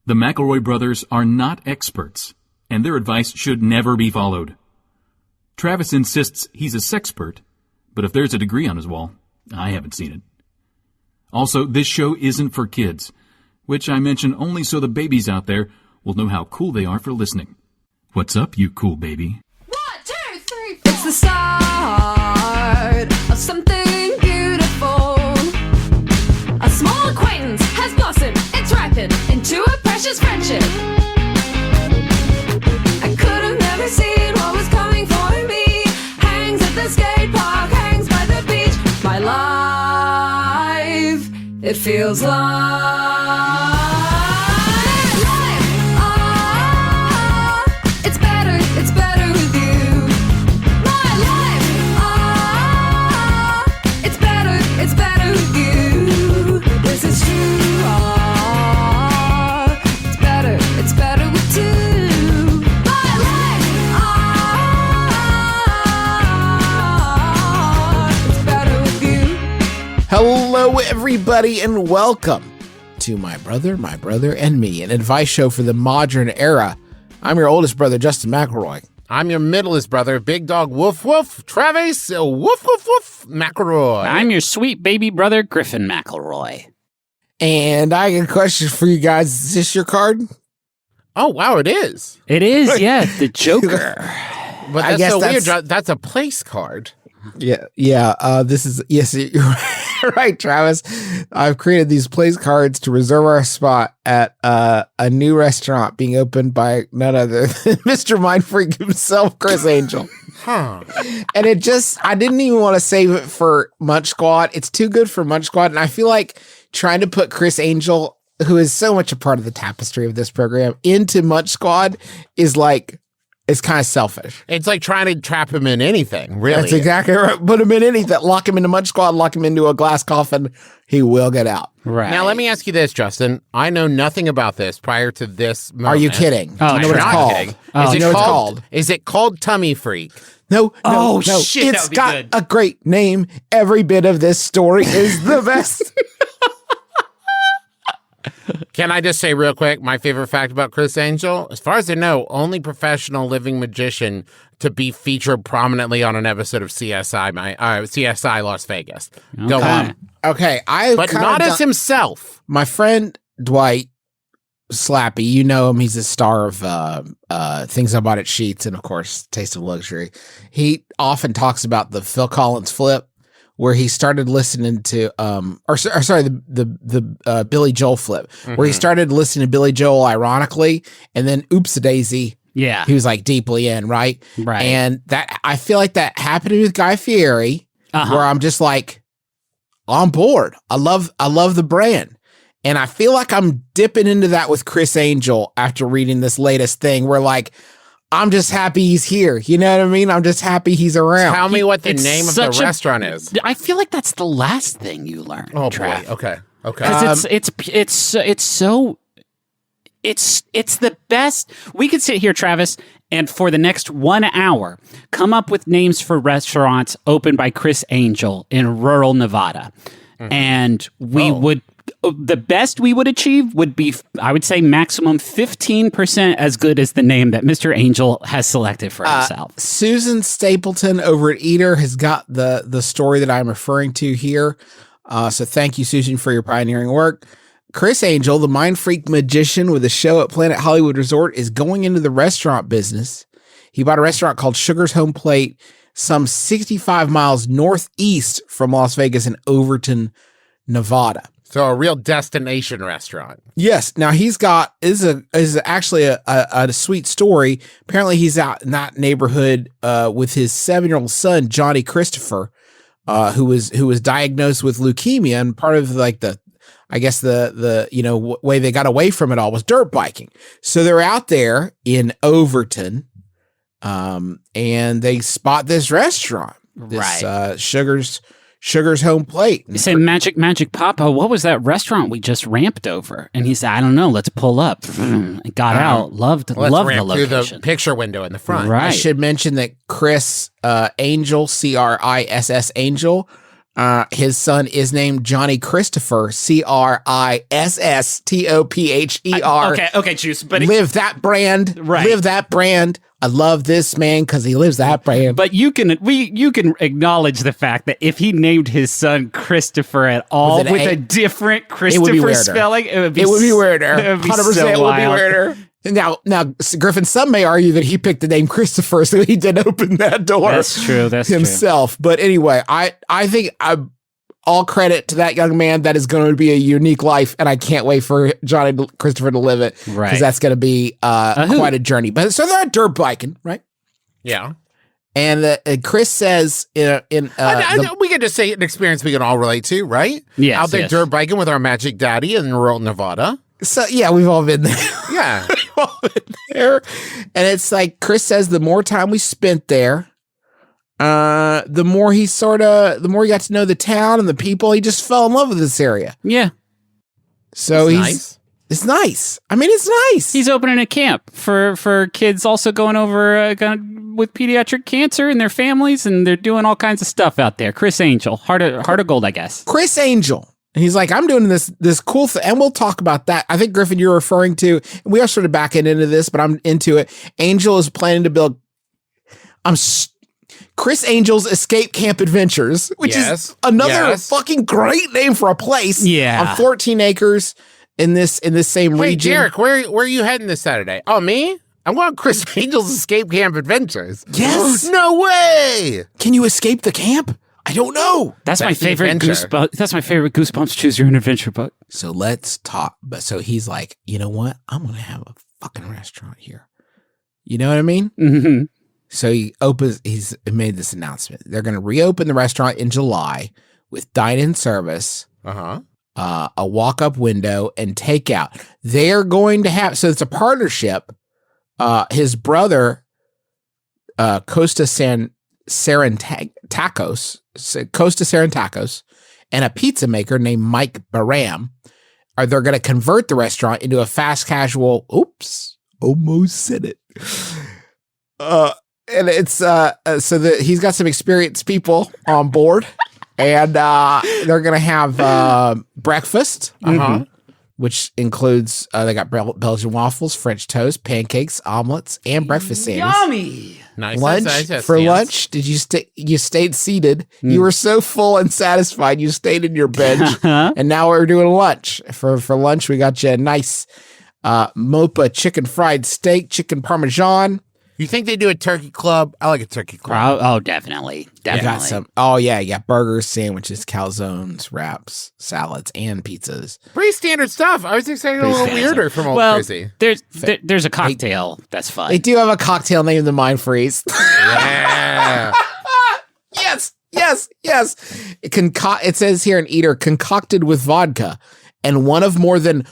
The McElroy brothers are not experts, and their advice should never be followed. Travis insists he's a sexpert, but if there's a degree on his wall, I haven't seen it. Also, this show isn't for kids, which I mention only so the babies out there will know how cool they are for listening. What's up, you cool baby? 1, 2, 3, 4. It's the start of something beautiful. A small acquaintance has blossomed, it's ripened into a precious friendship. I could have never seen what was coming for me. Hangs at the skate park, hangs by the beach. My life, it feels like it's better with you. My life, it's better with you. This is true. It's better with two. My life, it's better with you. Hello, everybody, and welcome to My Brother, and Me, an advice show for the modern era. I'm your oldest brother, Justin McElroy. I'm your middlest brother, Big Dog Woof Woof, Travis Woof Woof Woof McElroy. I'm your sweet baby brother, Griffin McElroy. And I got a question for you guys. Is this your card? Oh, wow, it is. It is, yeah, the Joker. But I that's guess so that's- weird. That's a place card. Yeah. This is, yes, you're right, Travis. I've created these place cards to reserve our spot at a new restaurant being opened by none other than Mr. Mindfreak himself, Criss Angel. Huh. And I didn't even want to save it for Munch Squad. It's too good for Munch Squad. And I feel like trying to put Criss Angel, who is so much a part of the tapestry of this program, into Munch Squad is like, it's kind of selfish. It's like trying to trap him in anything, really. That's exactly right. Put him in anything. Lock him into Munch Squad, lock him into a glass coffin. He will get out. Right. Now, let me ask you this, Justin. I know nothing about this prior to this moment. Are you kidding? Oh, Do you know what it's Not called? kidding. Do you know what it's called? Is it called Tummy Freak? No. Oh, no. shit, that It's would be got good. a great name. Every bit of this story is the best. Can I just say real quick, my favorite fact about Criss Angel? As far as I know, only professional living magician to be featured prominently on an episode of CSI Las Vegas. Go on. Okay. But not as himself. My friend Dwight Slappy, you know him. He's a star of Things I Bought at Sheetz and, of course, Taste of Luxury. He often talks about the Phil Collins flip, where he started listening to the Billy Joel flip, where he started listening to Billy Joel ironically, and then Oops-a-Daisy, Yeah. he was like deeply in, right? Right. And that, I feel like that happened to me with Guy Fieri, where I'm just like on board. I love the brand. And I feel like I'm dipping into that with Criss Angel after reading this latest thing where like, I'm just happy he's here. You know what I mean? I'm just happy he's around. Tell me what the It's name of the such a- restaurant is. I feel like that's the last thing you learn. Oh, Trav. boy. Okay. 'Cause it's the best. We could sit here, Travis, and for the next 1 hour, come up with names for restaurants opened by Criss Angel in rural Nevada. And we would, the best we would achieve would be, I would say, maximum 15% as good as the name that Mr. Angel has selected for himself. Susan Stapleton over at Eater has got the story that I'm referring to here. So thank you, Susan, for your pioneering work. Criss Angel, the mind freak magician with a show at Planet Hollywood Resort, is going into the restaurant business. He bought a restaurant called Sugar's Home Plate, some 65 miles northeast from Las Vegas in Overton, Nevada. So a real destination restaurant. Yes. Now he's got is actually a sweet story. Apparently he's out in that neighborhood with his 7-year-old son Johnny Christopher, who was diagnosed with leukemia, and part of like the way they got away from it all was dirt biking. So they're out there in Overton, and they spot this restaurant, Right. Sugar's Home Plate. You say, Magic Papa, what was that restaurant we just ramped over? And he said, I don't know, let's pull up. Got out, loved the Let's ramp through location. the picture window in the front. Right. I should mention that Criss Angel, Criss Angel, His son is named Johnny Christopher, Chrisstopher. Okay, Juice. But Live that brand. Right. Live that brand. I love this man because he lives that brand. But you can acknowledge the fact that if he named his son Christopher at all With an with A, a different it would be Christopher weirder. spelling, it would be weirder. It would be 100% so it would be wild. weirder. Now, Griffin, some may argue that he picked the name Christopher, so he did open that door. That's true. That's himself. But anyway, I think all credit to that young man. That is going to be a unique life, and I can't wait for Johnny Christopher to live it. Right. Because that's going to be quite a journey. But so they're dirt biking, right? Yeah. And Chris says we can just say an experience we can all relate to, right? Yes, Out there yes. dirt biking with our magic daddy in rural Nevada. so yeah, we've all been there. Yeah. We've all been there. And it's like Chris says the more time we spent there, the more he got to know the town and the people, he just fell in love with this area. Yeah. So It's he's nice. It's nice. I mean, it's nice. He's opening a camp for kids also going over with pediatric cancer and their families, and they're doing all kinds of stuff out there. Criss Angel, heart of gold, I guess. Criss Angel. And he's like, I'm doing this cool thing, and we'll talk about that. I think, Griffin, you're referring to, and we are sort of backing into this, but I'm into it. Angel is planning to build Criss Angel's Escape Camp Adventures, which is another fucking great name for a place. Yeah. On 14 acres in this same Hey, region. Derek, where are you heading this Saturday? Oh, me? I'm going on Criss Angel's Escape Camp Adventures. Yes. No way. Can you escape the camp? I don't know. That's my the favorite adventure. Goosebumps. That's my favorite Goosebumps Choose Your Own Adventure book. So let's talk. But so he's like, you know what? I'm going to have a fucking restaurant here. You know what I mean? Mm-hmm. So he's made this announcement. They're going to reopen the restaurant in July with dine-in service, Uh-huh. a walk-up window, and takeout. They're going to have, so it's a partnership. His brother, Costa Serentacos, and a pizza maker named McElroy they're going to convert the restaurant into a fast casual. Oops, almost said it. And it's so that he's got some experienced people on board, and they're going to have breakfast, which includes they got Belgian waffles, French toast, pancakes, omelets, and breakfast sandwiches. Yummy. Nice. Lunch for lunch. Did you stay? You stayed seated. You were so full and satisfied. You stayed in your bench, and now we're doing lunch. For lunch, we got you a nice Mopa chicken fried steak, chicken parmesan. You think they do a turkey club? I like a turkey club. Oh, definitely. You got some. Oh yeah, you got burgers, sandwiches, calzones, wraps, salads, and pizzas. Pretty standard stuff. I was expecting a little weirder from old Chrissy. There's a cocktail that's fun. They do have a cocktail named the Mind Freeze. Yeah. Yes. It says here in Eater, concocted with vodka and one of more than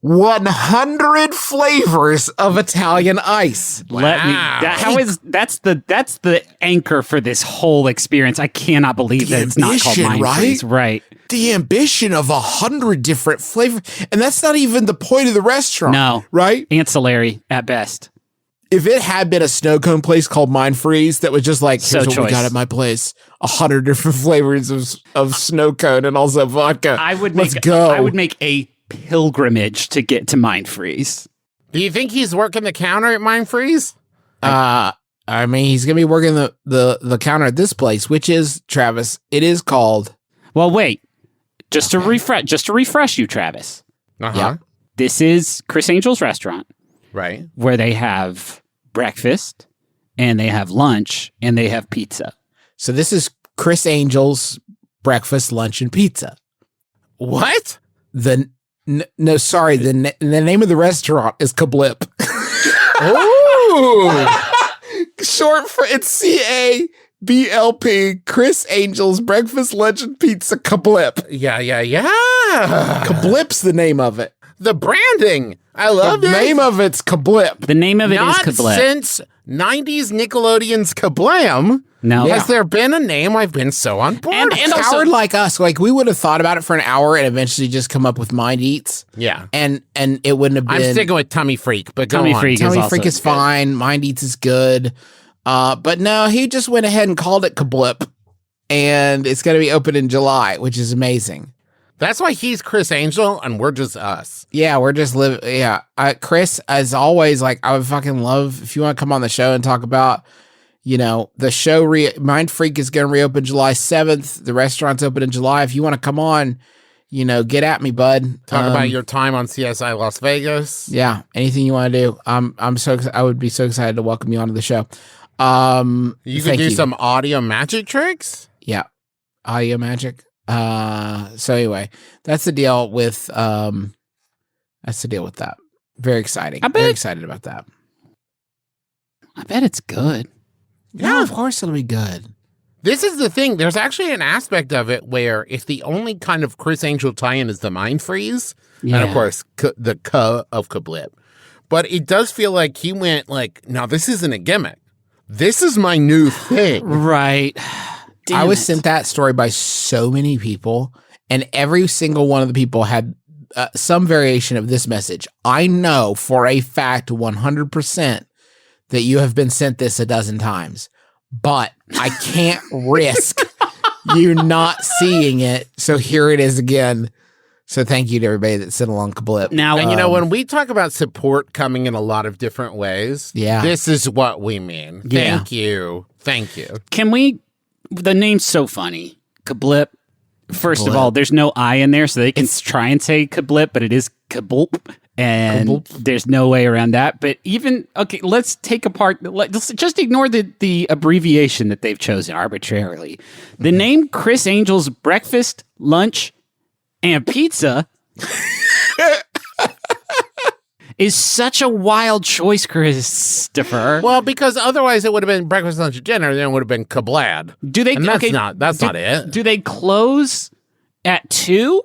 100 flavors of Italian ice. That's the anchor for this whole experience. I cannot believe that it's not called ambition, Mind Freeze. Right. The ambition of 100 different flavors. And that's not even the point of the restaurant. No. Right? Ancillary at best. If it had been a snow cone place called Mind Freeze that was just like, here's what we got at my place, 100 different flavors of snow cone and also vodka. Let's go. I would make a pilgrimage to get to Mind Freeze. Do you think he's working the counter at Mind Freeze? I mean, he's gonna be working the counter at this place, which is, Travis, it is called. Well, wait. Just to refresh you, Travis. Uh-huh. Yeah. This is Criss Angel's restaurant, Right. where they have breakfast and they have lunch and they have pizza. So this is Criss Angel's breakfast, lunch, and pizza. What? The name of the restaurant is Kablip. Ooh. Short for it's CABLP, Criss Angel's breakfast, lunch, and pizza Kablip. Yeah. Kablip's the name of it. The branding. I love The it. name of it's Kablip. The name of it Not is Kablip. since 90s Nickelodeon's Kablam No. has there been a name I've been so on board. And And also- Howard like us, like we would have thought about it for an hour and eventually just come up with Mind Eats. Yeah. And it wouldn't have been. I'm sticking with Tummy Freak, but Tummy go on. Freak. Tummy also Freak is good. fine. Mind Eats is good. But no, he just went ahead and called it Kablip. and it's going to be open in July, which is amazing. That's why he's Criss Angel and we're just us. Yeah, we're just living. Yeah, Criss, as always, like I would fucking love if you want to come on the show and talk about, the show. Mind Freak is going to reopen July 7th. The restaurant's open in July. If you want to come on, get at me, bud. Talk about your time on CSI Las Vegas. Yeah, anything you want to do. I would be so excited to welcome you onto the show. You could do some audio magic tricks. Yeah, audio magic. So anyway, that's the deal with that. Very exciting. Very excited about that. I bet it's good. Yeah, of course it'll be good. This is the thing. There's actually an aspect of it where if the only kind of Criss Angel tie-in is the mind freeze, and of course the K of Kablip, but it does feel like he went like, now this isn't a gimmick. This is my new thing. Right. I was sent that story by so many people, and every single one of the people had some variation of this message. I know for a fact 100% that you have been sent this a dozen times, but I can't risk you not seeing it. So here it is again. So thank you to everybody that sent along Kablip. Now, and when we talk about support coming in a lot of different ways, this is what we mean. Yeah. Thank you. Thank you. Can we... The name's so funny. Kablip. First of all, there's no I in there, so they can try and say Kablip, but it is Kabulp, and there's no way around that. But let's take apart. Let's just ignore the abbreviation that they've chosen arbitrarily. The name Criss Angel's breakfast, lunch, and pizza is such a wild choice, Christopher. Well, because otherwise it would have been breakfast, lunch, and dinner, then it would have been Kablad. Do they? And that's not it. Do they close at 2?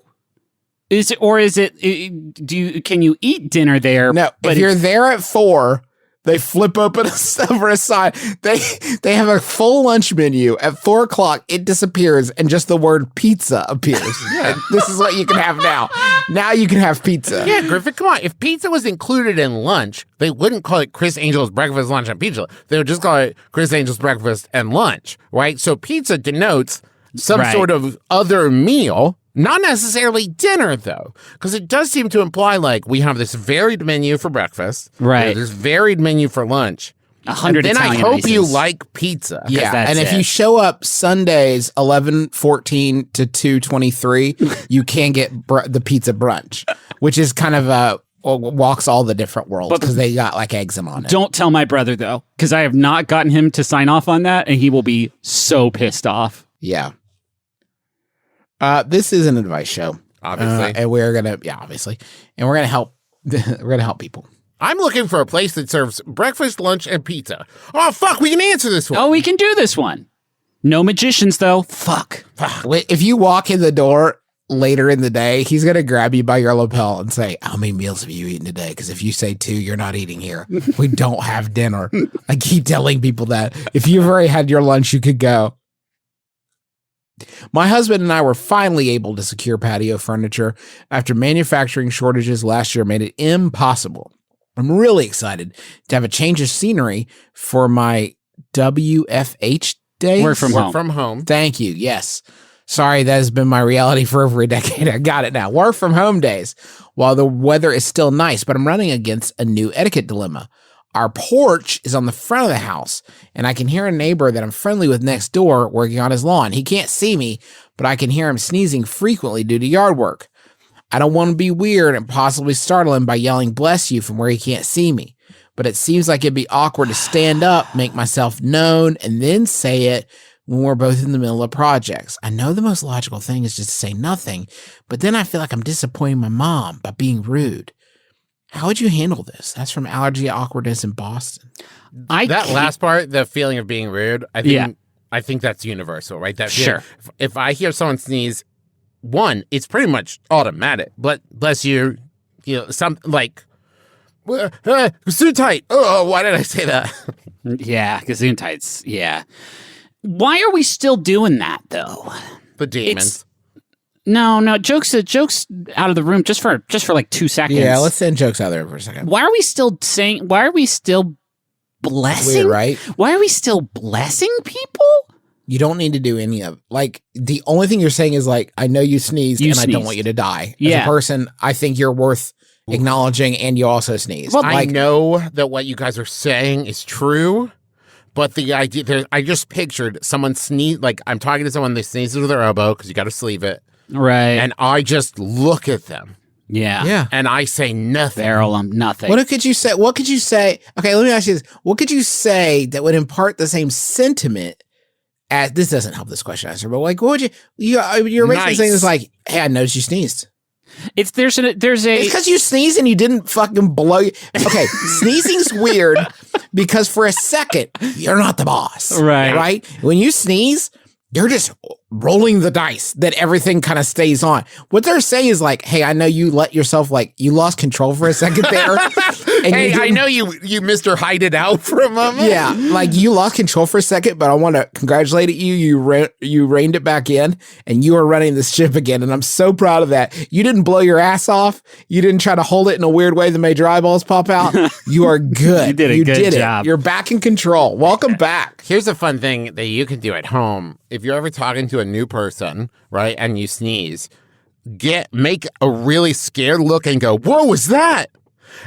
Can you eat dinner there? No, if you're there at 4, they flip open over a side. They have a full lunch menu. At 4 o'clock, it disappears, and just the word pizza appears. Yeah, this is what you can have now. Now you can have pizza. Yeah, Griffin, come on. If pizza was included in lunch, they wouldn't call it Criss Angel's breakfast, lunch, and pizza. They would just call it Criss Angel's breakfast and lunch, right? So pizza denotes some sort of other meal. Not necessarily dinner, though, because it does seem to imply like we have this varied menu for breakfast, right? This varied menu for lunch. 100 and then Italian I hope ices. you like pizza. Yeah, and if you show up Sundays 11:14 to 2:23, you can get the pizza brunch, which is kind of walks all the different worlds because they got like eczema on it. Don't tell my brother though, because I have not gotten him to sign off on that, and he will be so pissed off. Yeah. This is an advice show, obviously, and we're gonna, obviously, and we're gonna help. We're gonna help people. I'm looking for a place that serves breakfast, lunch, and pizza. Oh fuck, we can answer this one. Oh, we can do this one. No magicians though. Fuck. If you walk in the door later in the day, he's gonna grab you by your lapel and say, "How many meals have you eaten today?" Because if you say 2, you're not eating here. We don't have dinner. I keep telling people that if you've already had your lunch, you could go. My husband and I were finally able to secure patio furniture after manufacturing shortages last year made it impossible. I'm really excited to have a change of scenery for my WFH days. Work from home. Thank you. Yes. Sorry, that has been my reality for over a decade. I got it now. Work from home days. While the weather is still nice, but I'm running against a new etiquette dilemma. Our porch is on the front of the house, and I can hear a neighbor that I'm friendly with next door working on his lawn. He can't see me, but I can hear him sneezing frequently due to yard work. I don't want to be weird and possibly startle him by yelling "bless you" from where he can't see me, but it seems like it'd be awkward to stand up, make myself known, and then say it when we're both in the middle of projects. I know the most logical thing is just to say nothing, but then I feel like I'm disappointing my mom by being rude. How would you handle this? That's from Allergy Awkwardness in Boston. That last part, the feeling of being rude, I think that's universal, right? That sure. If I hear someone sneeze, one, it's pretty much automatic. But bless you, something like, too tight. Oh, why did I say that? Yeah, gesundheits. Yeah. Why are we still doing that though? The demons. No, jokes out of the room just for like 2 seconds. Yeah, let's send jokes out there for a second. Why are we still blessing? Weird, right? Why are we still blessing people? You don't need to do any of it. Like, the only thing you're saying is like, I know you sneezed and I don't want you to die. As a person, I think you're worth acknowledging, and you also sneezed. Well, I know that what you guys are saying is true, but the idea, I just pictured someone sneeze, like I'm talking to someone, they sneeze with their elbow because you got to sleeve it. Right. And I just look at them. Yeah. And I say nothing. Barrel them, nothing. What could you say? What could you say? Okay, let me ask you this. What could you say that would impart the same sentiment as, this doesn't help this question answer, but like, what would you're basically saying this like, hey, I noticed you sneezed. It's there's a It's because you sneezed and you didn't fucking blow. Okay, sneezing's weird because for a second you're not the boss, right? When you sneeze, you're just rolling the dice that everything kind of stays on. What they're saying is like, hey, I know you let yourself, like, you lost control for a second there. And hey, I know you Mr. Hide It Out for a moment. Yeah, like you lost control for a second, but I want to congratulate you. You reined it back in, and you are running this ship again. And I'm so proud of that. You didn't blow your ass off. You didn't try to hold it in a weird way that made your eyeballs pop out. You are good. You did a good job. You're back in control. Welcome back. Here's a fun thing that you can do at home. If you're ever talking to a new person, right, and you sneeze, make a really scared look and go, "Whoa, was that?"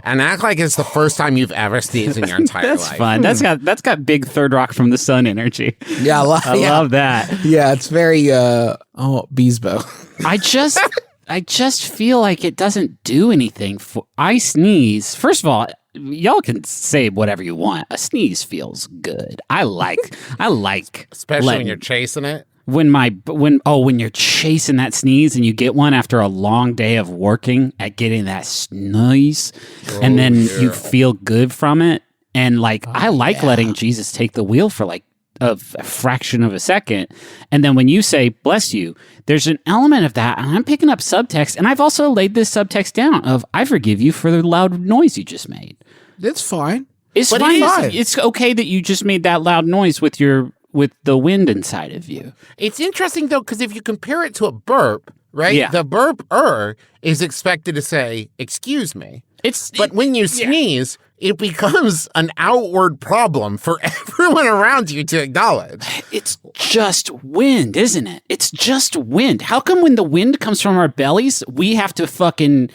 And act like it's the first time you've ever sneezed in your entire That's life. fun. That's got big Third Rock from the Sun energy. Yeah, I love that. Yeah, it's very Beesbo. I just feel like it doesn't do anything. I sneeze. First of all, y'all can say whatever you want. A sneeze feels good. I like Especially when you're chasing it. When you're chasing that sneeze and you get one after a long day of working at getting that sneeze, and then you feel good from it. And like, I like letting Jesus take the wheel for like a fraction of a second. And then when you say, bless you, there's an element of that. And I'm picking up subtext. And I've also laid this subtext down of, I forgive you for the loud noise you just made. That's fine. It's fine. It's okay that you just made that loud noise with the wind inside of you. It's interesting, though, because if you compare it to a burp, right? Yeah. The burp is expected to say, excuse me. But when you sneeze, it becomes an outward problem for everyone around you to acknowledge. It's just wind, isn't it? It's just wind. How come when the wind comes from our bellies, we have to fucking,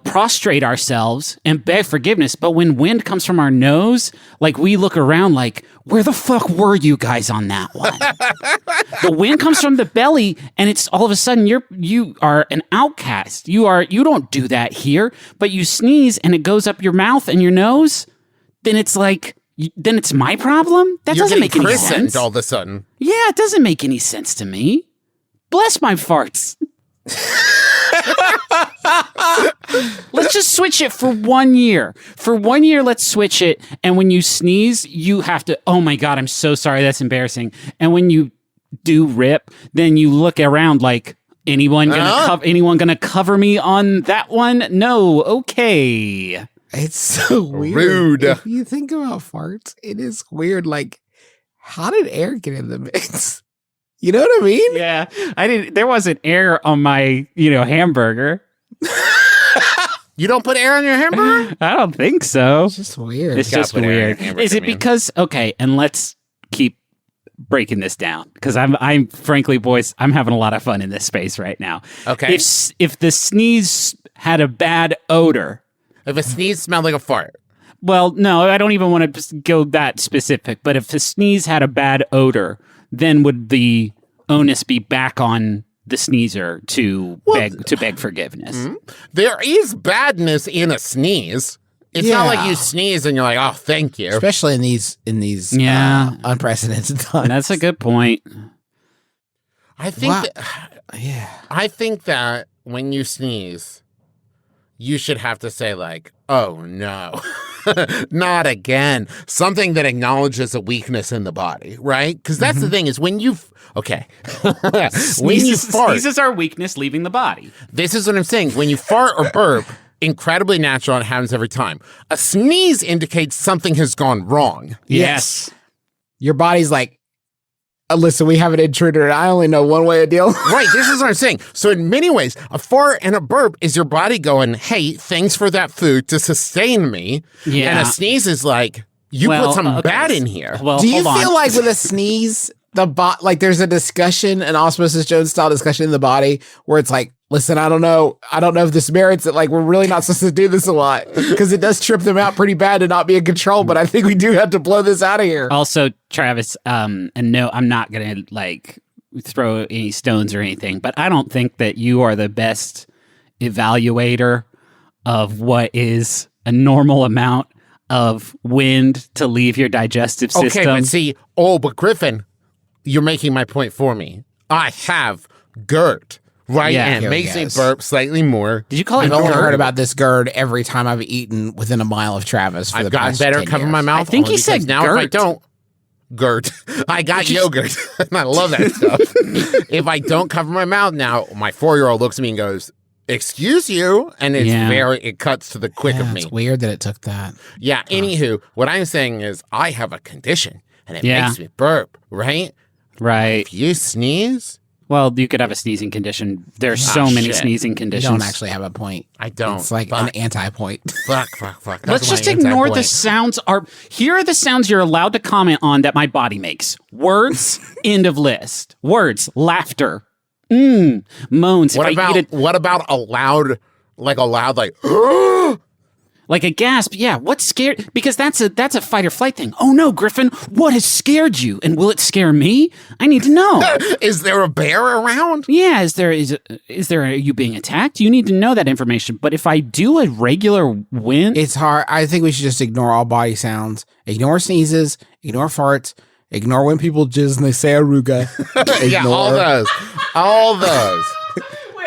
prostrate ourselves and beg forgiveness? But when wind comes from our nose, like, we look around like, where the fuck were you guys on that one? The wind comes from the belly, and it's all of a sudden you are an outcast. You don't do that here, but you sneeze and it goes up your mouth and your nose. Then it's like, then it's my problem? That doesn't make any sense. All of a sudden. Yeah, it doesn't make any sense to me. Bless my farts. Let's just switch it for 1 year. For 1 year, let's switch it. And when you sneeze, you have to, oh my God, I'm so sorry. That's embarrassing. And when you do rip, then you look around like, anyone gonna cover me on that one? No. Okay. It's so weird. Rude. If you think about farts, it is weird. Like, how did air get in the mix? You know what I mean? Yeah. There wasn't air on my, hamburger. You don't put air on your hamburger? I don't think so. It's just weird. It's just weird. Is it because, okay, and let's keep breaking this down, because I'm frankly, boys, I'm having a lot of fun in this space right now. Okay. If the sneeze had a bad odor. If a sneeze smelled like a fart. Well, no, I don't even want to go that specific, but if the sneeze had a bad odor, then would the onus be back on the sneezer to beg forgiveness? Mm-hmm. There is badness in a sneeze. It's not like you sneeze and you're like, oh, thank you. Especially in these unprecedented times. That's a good point. I think that when you sneeze, you should have to say like, oh no. Not again. Something that acknowledges a weakness in the body, right? Because that's the thing is when you fart. Sneezes are weakness leaving the body. This is what I'm saying. When you fart or burp, incredibly natural. It happens every time. A sneeze indicates something has gone wrong. Yes. Your body's like, listen, we have an intruder, and I only know one way to deal. Right, this is what I'm saying. So in many ways, a fart and a burp is your body going, hey, thanks for that food to sustain me. Yeah. And a sneeze is like, you put something bad in here. Well, do you hold on. feel like with a sneeze, like there's a discussion, an Osmosis Jones style discussion in the body where it's like, listen, I don't know if this merits it. Like, we're really not supposed to do this a lot because it does trip them out pretty bad to not be in control. But I think we do have to blow this out of here. Also, Travis, and no, I'm not gonna like throw any stones or anything, but I don't think that you are the best evaluator of what is a normal amount of wind to leave your digestive system. Okay, but see, but Griffin, you're making my point for me. I have GERD, right? Yeah, and it here makes he me goes. burp slightly more. Did you call it I've only GERD? heard about this GERD every time I've eaten within a mile of Travis. For I've the gotten past better 10 at covering years. my mouth. I think only he said because now if I GERD. don't, GERD. I got yogurt, and I love that stuff. If I don't cover my mouth now, my 4-year-old looks at me and goes, "Excuse you," and it cuts to the quick of me. It's weird that it took that. Yeah. Anywho, what I'm saying is, I have a condition, and it Yeah. makes me burp. Right? Right. If you sneeze, Well, you could have a sneezing condition. There's so many shit. sneezing You conditions. don't actually have a point. I don't. It's like Fuck. an anti-point. Fuck. Let's That's just my ignore the anti-point. sounds. Here are the sounds you're allowed to comment on that my body makes. Words, end of list. Words, laughter, moans. What If I eat about what about a loud like like a gasp, yeah. What scared? Because that's a fight or flight thing. Oh no, Griffin, what has scared you, and will it scare me? I need to know. is there a bear around? Yeah, is there are you being attacked? You need to know that information. But if I do a regular win, It's hard. I think we should just ignore all body sounds. Ignore sneezes. Ignore farts. Ignore when people jizz and they say aruga. Yeah, all those.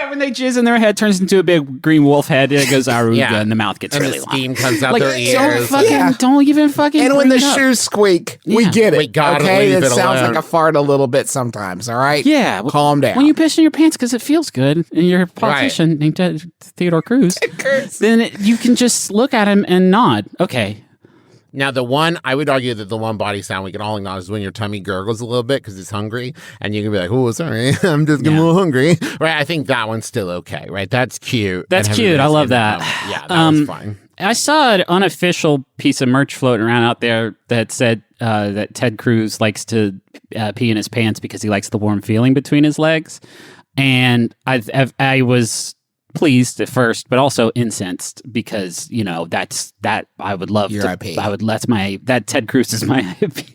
when they jizz in their head, turns into a big green wolf head. It goes aruga, Yeah. and the mouth gets And really the long. steam comes out Like, their ears. don't even fucking. And when bring the it up. shoes squeak, we Yeah. get it. We gotta okay, leave it it sounds alone. like a fart a little bit sometimes. All right, Yeah, calm down. When you piss in your pants because it feels good, and you're a politician named Theodore Cruz, then you can just look at him and nod. Okay. Now, I would argue that the one body sound we can all acknowledge is when your tummy gurgles a little bit because it's hungry, and you can be like, "Oh, sorry, I'm just getting a little hungry." Right? I think that one's still okay. Right? That's cute. That's And cute. I everybody's love in that. Yeah, that was fine. I saw an unofficial piece of merch floating around out there that said that Ted Cruz likes to pee in his pants because he likes the warm feeling between his legs, and I was pleased at first, but also incensed because that I would love Your to. IP. That Ted Cruz is my IP.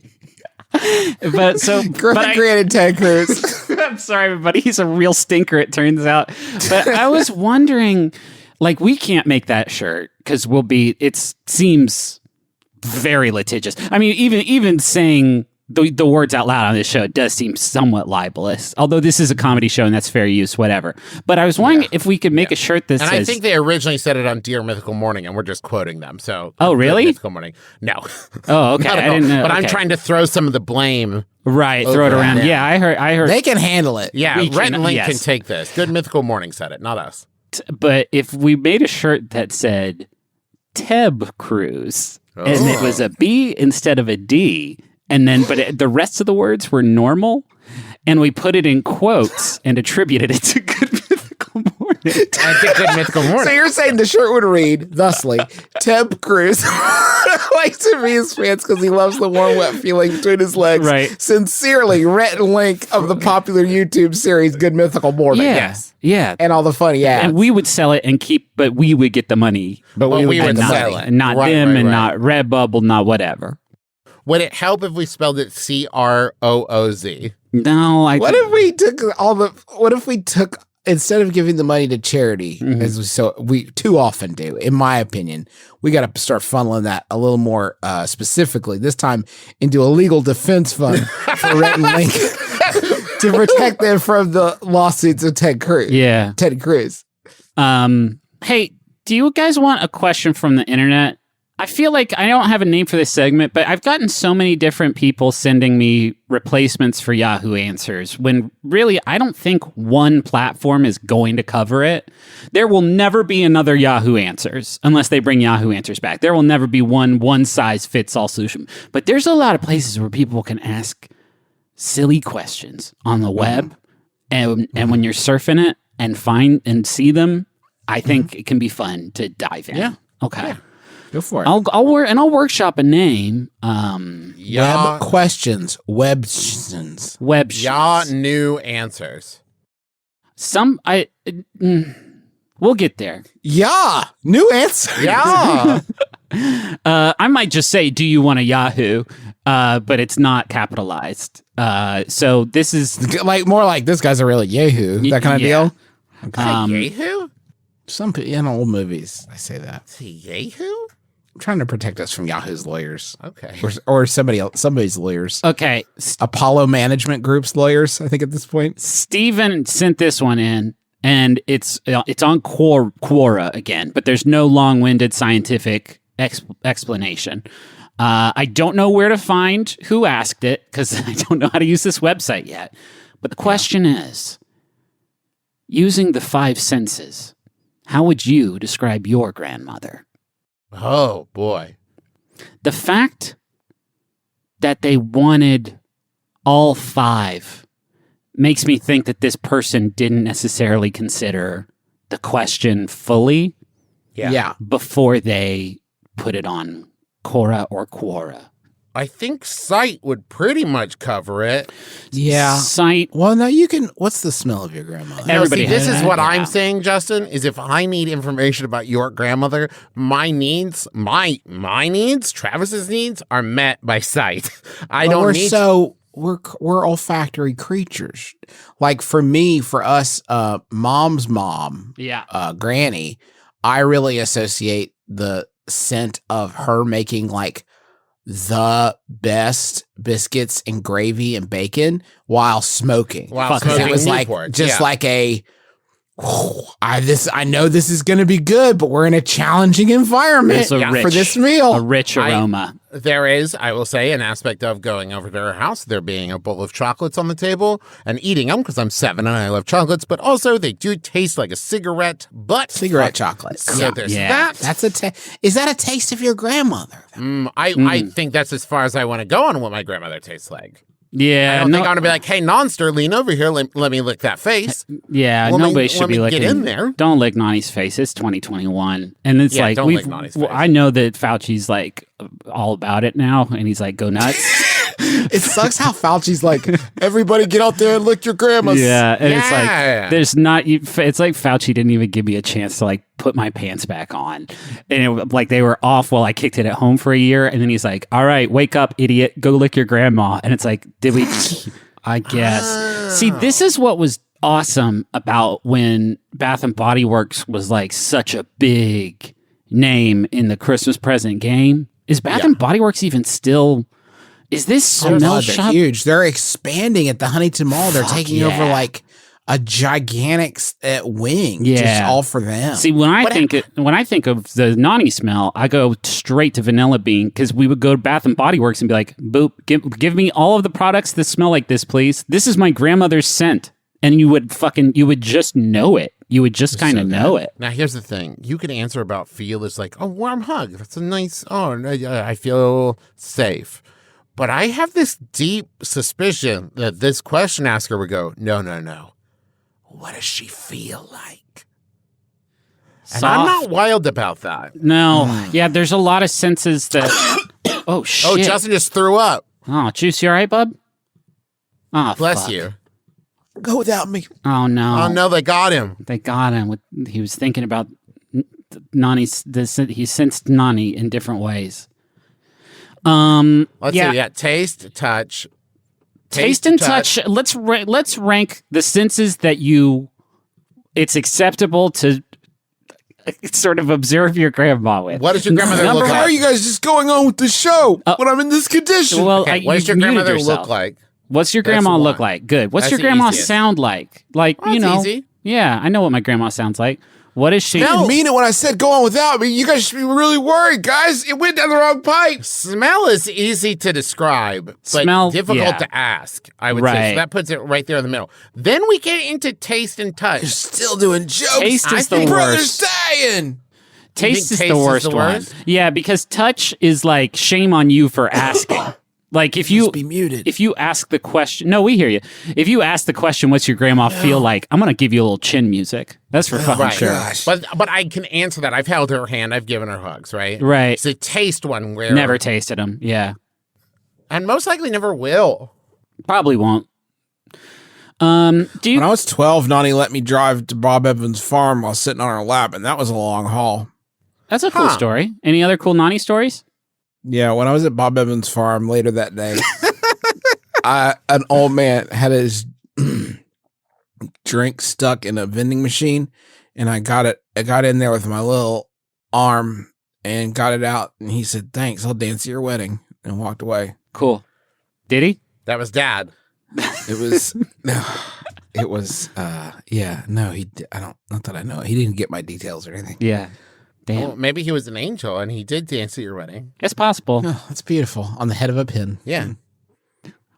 But Griffin created Ted Cruz. I'm sorry, everybody. He's a real stinker, it turns out. But I was wondering, like, we can't make that shirt because it seems very litigious. I mean, even saying the words out loud on this show does seem somewhat libelous. Although this is a comedy show and that's fair use, whatever. But I was wondering if we could make a shirt that And says... I think they originally said it on Dear Mythical Morning, and we're just quoting them. So, Oh, really? Dear Mythical Morning. No. Oh, okay. Not at I all. didn't know. But I'm Okay. trying to throw some of the blame. Right, throw it over around. them. Yeah, I heard. They can handle it. Yeah, We Rhett can- and Link yes. can take this. Good Mythical Morning said it, not us. But if we made a shirt that said Teb Cruz, and it was a B instead of a D, and then the rest of the words were normal, and we put it in quotes and attributed it to Good Mythical Morning. I think Good Mythical Morning. So you're saying the shirt would read thusly: Ted Cruz likes to be his pants because he loves the warm, wet feeling between his legs. Right. Sincerely, Rhett and Link of the popular YouTube series Good Mythical Morning. Yeah, Yes. yeah. And all the funny ads. And we would sell it and but we would get the money. but we we would would get sell nothing. it. And not Right, them, right, and right. not Redbubble, not whatever. Would it help if we spelled it CROOZ? No, What if we took instead of giving the money to charity, as we too often do, in my opinion, we got to start funneling that a little more specifically. This time into a legal defense fund for Rhett and Link to protect them from the lawsuits of Ted Cruz. Yeah. Ted Cruz. Hey, do you guys want a question from the internet? I feel like I don't have a name for this segment, but I've gotten so many different people sending me replacements for Yahoo Answers when really I don't think one platform is going to cover it. There will never be another Yahoo Answers unless they bring Yahoo Answers back. There will never be one size fits all solution. But there's a lot of places where people can ask silly questions on the web, and when you're surfing it and find and see them, I think it can be fun to dive in. Yeah. Okay. Go for it. I'll workshop a name. Web questions. Webtions. Yeah, new answers. We'll get there. Yeah. New answer. Yeah. I might just say, do you want a Yahoo? But it's not capitalized. So this is Like more like this guy's a real Yahoo. That kind of yeah. deal. Yahoo? Some in old movies, I say that. Yahoo? I'm trying to protect us from Yahoo's lawyers. Okay. Or somebody's lawyers. okay. Apollo Management Group's lawyers, I think at this point. Steven sent this one in, and it's on Quora again, but there's no long-winded scientific explanation. I don't know where to find who asked it because I don't know how to use this website yet. But the question is, using the 5 senses, how would you describe your grandmother? Oh, boy. The fact that they wanted all 5 makes me think that this person didn't necessarily consider the question fully Yeah. before they put it on Quora or Quora. I think sight would pretty much cover it. Yeah. Sight. Well, no, you can. What's the smell of your grandmother? Everybody See, this has is that. what Yeah. I'm saying, Justin, is if I need information about your grandmother, my needs, Travis's needs are met by sight. I But don't need we're olfactory creatures. Like for us, mom's mom, Yeah. Granny, I really associate the scent of her making like the best biscuits and gravy and bacon while smoking. Wow, Fuck, smoking It was like Newport. just Yeah. like a I know this is going to be good, but we're in a challenging environment It's a for rich- this meal. A rich aroma. There is, I will say, an aspect of going over to her house, there being a bowl of chocolates on the table and eating them because I'm 7 and I love chocolates, but also they do taste like a cigarette butt. Cigarette chocolates. So there's Yeah. that. That's is that a taste of your grandmother? I think that's as far as I want to go on what my grandmother tastes like. Yeah. I don't think I want to be like, hey, Nonster, lean over here. Let me lick that face. Yeah, Let me- nobody should let be me looking. get in there. Don't lick Nani's face. It's 2021, and it's Yeah, like don't lick Nani's face. I know that Fauci's like all about it now, and he's like, go nuts. It sucks how Fauci's like, everybody get out there and lick your grandmas. Yeah, and it's Yeah. like there's not. It's like Fauci didn't even give me a chance to like put my pants back on, and like they were off while I kicked it at home for a year, and then he's like, "All right, wake up, idiot, go lick your grandma," and it's like, did we? I guess. See, this is what was awesome about when Bath and Body Works was like such a big name in the Christmas present game. Is Bath and Body Works even still? Is this smell They're shop? huge. They're expanding at the Huntington Mall. They're taking over like a gigantic wing. Yeah. Just all for them. See, when I think of the Nani smell, I go straight to Vanilla Bean because we would go to Bath and Body Works and be like, "Boop, give me all of the products that smell like this, please. This is my grandmother's scent," and you would just know it. You would just kind of know it. Now, here's the thing. You could answer about feel as like, oh, warm hug. That's a nice, I feel safe. But I have this deep suspicion that this question asker would go, no. What does she feel like? And I'm not wild about that. No, yeah, there's a lot of senses that. Oh shit! Oh, Justin just threw up. Oh, Juice, you all right, bub? Oh, Bless fuck. you. Go without me. Oh no! Oh, no, they got him. They got him. He was thinking about Nani's. He sensed Nani in different ways. Let's Yeah. see. Yeah, taste, touch. Taste and touch. Let's rank the senses that it's acceptable to sort of observe your grandma with. What does your grandmother look How are like? you guys just going on with the show when I'm in this condition? Well, Okay, what you does your muted grandmother yourself. look like? What's your That's grandma the look one. like? Good. What's That's your the grandma easiest. sound like? Like, Well, you that's know. easy. Yeah, I know what my grandma sounds like. What is she? I didn't mean it when I said go on without me. You guys should be really worried, guys. It went down the wrong pipe. Smell is easy to describe, but Smell, difficult yeah. to ask, I would say. Right. So that puts it right there in the middle. Then we get into taste and touch. Still doing jokes. Taste is the think brother's worst. dying. Taste is taste the is worst the one. worst? Yeah, because touch is like shame on you for asking. Like if you Just be muted. if you ask the question, no, we hear you. If you ask the question, what's your grandma feel like? I'm gonna give you a little chin music. That's for fucking Right. sure. Gosh. But I can answer that. I've held her hand. I've given her hugs, right? Right. It's a taste one where... Never tasted them. Yeah, And most likely never will. probably won't. Do When you? I was 12, Nani let me drive to Bob Evans' farm while sitting on her lap, and that was a long haul. That's a cool Huh. story. Any other cool Nani stories? Yeah, when I was at Bob Evans' farm later that day, an old man had his drink stuck in a vending machine, and I got in there with my little arm and got it out, and he said, "Thanks, I'll dance at your wedding," and walked away. Cool. Did he? That was Dad. It was, it was, yeah, no, not that I know. He didn't get my details or anything. Yeah. Damn. Well, maybe he was an angel and he did dance at your wedding. It's possible. Oh, that's beautiful. On the head of a pin. Yeah.